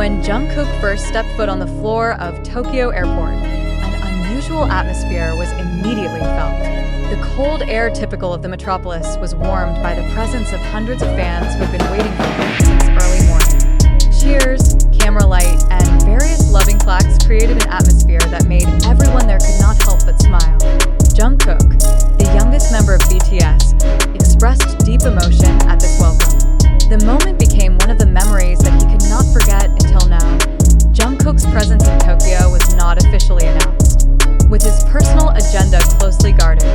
When Jungkook first stepped foot on the floor of Tokyo Airport, an unusual atmosphere was immediately felt. The cold air typical of the metropolis was warmed by the presence of hundreds of fans who had been waiting for him since early morning. Cheers, camera light, and various loving plaques created an atmosphere that made everyone there could not help but smile. Jungkook, the youngest member of BTS, expressed deep emotion at this welcome. The moment became one of the memories that he could not forget until now. Jungkook's presence in Tokyo was not officially announced. With his personal agenda closely guarded,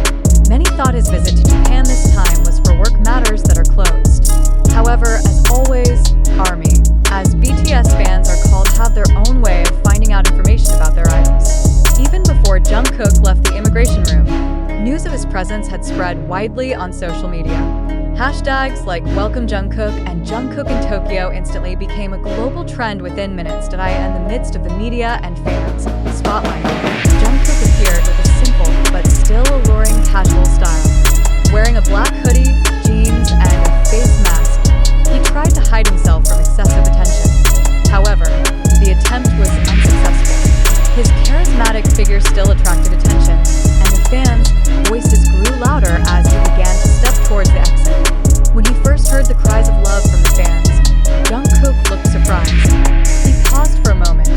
many thought his visit to Japan this time was for work matters that are closed. However, as always, ARMY, as BTS fans are called, have their own way of finding out information about their idols. Even before Jungkook left the immigration room, news of his presence had spread widely on social media. Hashtags like Welcome Jungkook and Jungkook in Tokyo instantly became a global trend within minutes. In the midst of the media and fans spotlight, Jungkook appeared with a simple but still alluring casual style. Wearing a black hoodie, jeans, and a face mask, he tried to hide himself from excessive attention. However, the attempt was unsuccessful. His charismatic figure still attracted attention, and the fans' voices grew louder as he began to step towards the exit. When he first heard the cries of love from the fans, Jungkook looked surprised. He paused for a moment,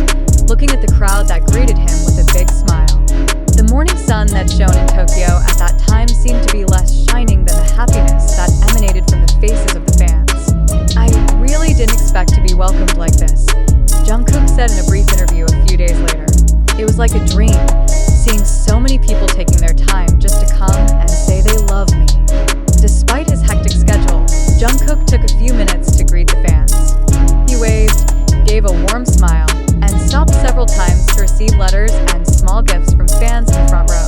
looking at the crowd that greeted him with a big smile. The morning sun that shone in Tokyo at that time seemed to be less shining than the happiness that emanated from the faces of the fans. "I really didn't expect to be welcomed like this," Jungkook said in a brief interview a few days later. "It was like a dream, seeing so many people taking their time just to come and say they love me." Despite his hectic schedule, Jungkook took a few minutes to greet the fans. He waved, gave a warm smile, and stopped several times to receive letters and small gifts from fans in the front row.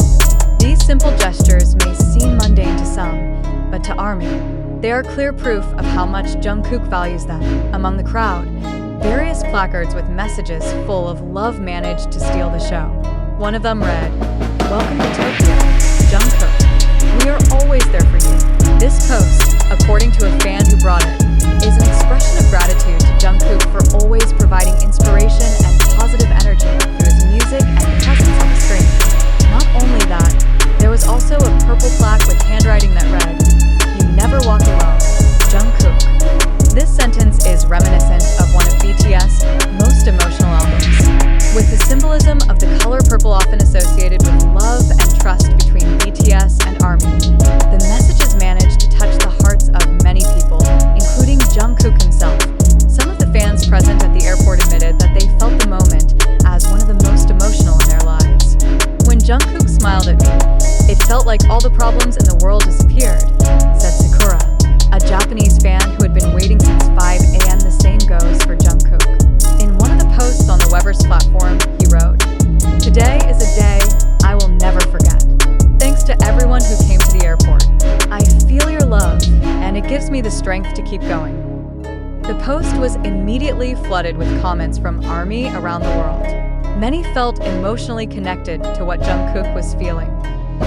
These simple gestures may seem mundane to some, but to ARMY, they are clear proof of how much Jungkook values them. Among the crowd, various placards with messages full of love managed to steal the show. One of them read, "Welcome to Tokyo, Jungkook. We are always there for you." This post, according to a fan who brought it, is an expression of gratitude to Jungkook for always providing inspiration and positive energy through his music and presence on the screen. Not only that, there was also a purple plaque with handwriting that read, "You never walk alone, Jungkook." This sentence is reminiscent of one of BTS' most emotional albums. With the symbolism of the color purple often associated with love and trust between BTS and ARMY, the messages managed to touch the hearts of many people, including Jungkook himself. Some of the fans present at the airport admitted that they felt the moment as one of the most emotional in their lives. "When Jungkook smiled at me, it felt like all the problems in the world disappeared," said Sakura, a Japanese fan who had been waiting since 5 a.m. The same goes for Jungkook. In one of the posts on the Weverse platform, he wrote, "Today is a day I will never forget. Thanks to everyone who came to the airport. I feel your love, and it gives me the strength to keep going." The post was immediately flooded with comments from ARMY around the world. Many felt emotionally connected to what Jungkook was feeling.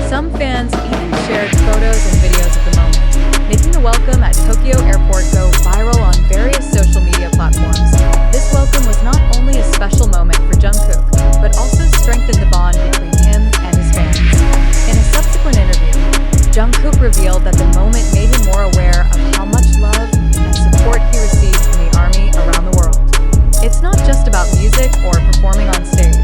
Some fans even shared photos and videos of the moment, making the welcome at Tokyo Airport go viral on various social media platforms. This welcome was not only a special moment for Jungkook, but also strengthened the bond between him and his fans. In a subsequent interview, Jungkook revealed that the moment made him more aware of how much love and support he received from the ARMY around the world. "It's not just about music or performing on stage.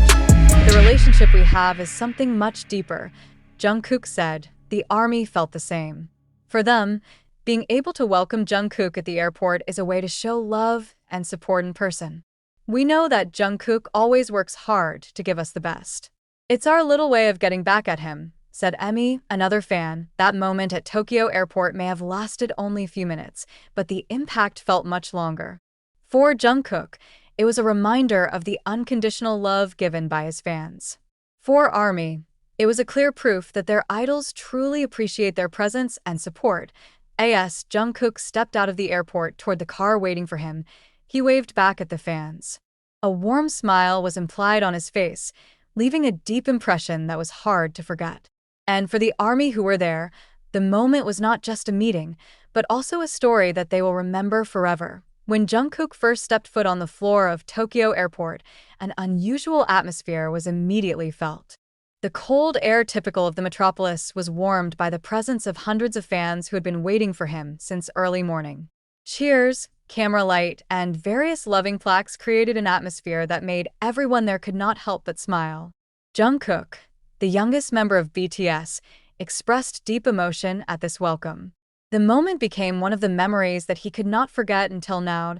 The relationship we have is something much deeper," Jungkook said. The ARMY felt the same. For them, being able to welcome Jungkook at the airport is a way to show love and support in person. "We know that Jungkook always works hard to give us the best. It's our little way of getting back at him," said Emmy, another fan. That moment at Tokyo Airport may have lasted only a few minutes, but the impact felt much longer. For Jungkook, it was a reminder of the unconditional love given by his fans. For ARMY, it was a clear proof that their idols truly appreciate their presence and support. As Jungkook stepped out of the airport toward the car waiting for him, he waved back at the fans. A warm smile was implied on his face, leaving a deep impression that was hard to forget. And for the ARMY who were there, the moment was not just a meeting, but also a story that they will remember forever. When Jungkook first stepped foot on the floor of Tokyo Airport, an unusual atmosphere was immediately felt. The cold air typical of the metropolis was warmed by the presence of hundreds of fans who had been waiting for him since early morning. Cheers, camera light, and various loving plaques created an atmosphere that made everyone there could not help but smile. Jungkook, the youngest member of BTS, expressed deep emotion at this welcome. The moment became one of the memories that he could not forget until now.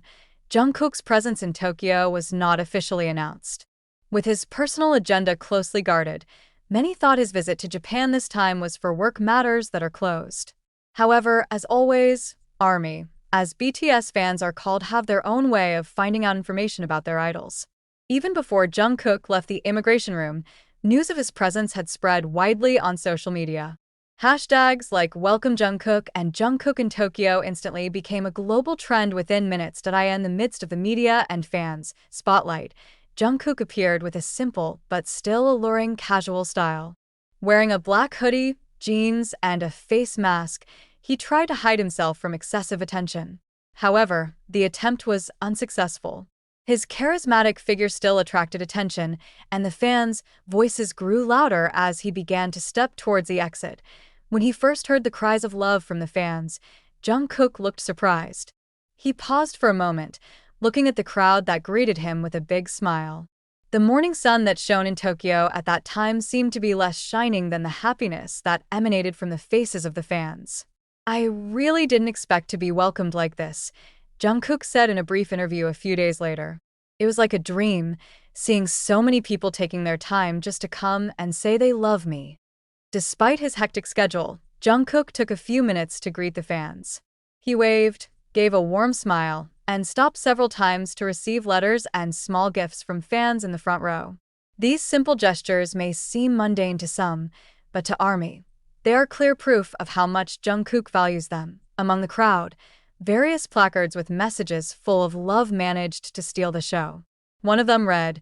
Jungkook's presence in Tokyo was not officially announced. With his personal agenda closely guarded, many thought his visit to Japan this time was for work matters that are closed. However, as always, ARMY, as BTS fans are called, have their own way of finding out information about their idols. Even before Jungkook left the immigration room, news of his presence had spread widely on social media. Hashtags like Welcome Jungkook and Jungkook in Tokyo instantly became a global trend within minutes. In the midst of the media and fans' spotlight, Jungkook appeared with a simple but still alluring casual style. Wearing a black hoodie, jeans, and a face mask, he tried to hide himself from excessive attention. However, the attempt was unsuccessful. His charismatic figure still attracted attention, and the fans' voices grew louder as he began to step towards the exit. When he first heard the cries of love from the fans, Jungkook looked surprised. He paused for a moment, looking at the crowd that greeted him with a big smile. The morning sun that shone in Tokyo at that time seemed to be less shining than the happiness that emanated from the faces of the fans. "I really didn't expect to be welcomed like this," Jungkook said in a brief interview a few days later. "It was like a dream, seeing so many people taking their time just to come and say they love me." Despite his hectic schedule, Jungkook took a few minutes to greet the fans. He waved, gave a warm smile, and stopped several times to receive letters and small gifts from fans in the front row. These simple gestures may seem mundane to some, but to ARMY, they are clear proof of how much Jungkook values them. Among the crowd, various placards with messages full of love managed to steal the show. One of them read,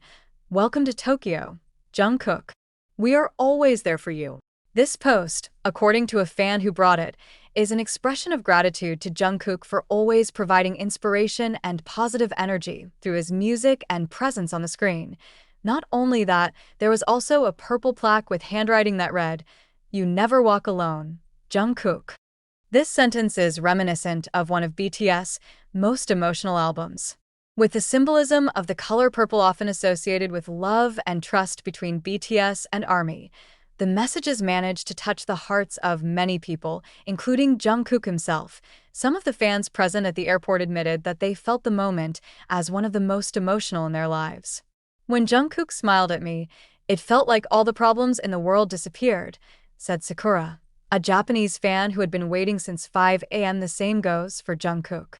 "Welcome to Tokyo, Jungkook. We are always there for you." This post, according to a fan who brought it, is an expression of gratitude to Jungkook for always providing inspiration and positive energy through his music and presence on the screen. Not only that, there was also a purple plaque with handwriting that read, "You never walk alone, Jungkook." This sentence is reminiscent of one of BTS' most emotional albums. With the symbolism of the color purple often associated with love and trust between BTS and ARMY, the messages managed to touch the hearts of many people, including Jungkook himself. Some of the fans present at the airport admitted that they felt the moment as one of the most emotional in their lives. "When Jungkook smiled at me, it felt like all the problems in the world disappeared," said Sakura, a Japanese fan who had been waiting since 5 a.m. The same goes for Jungkook.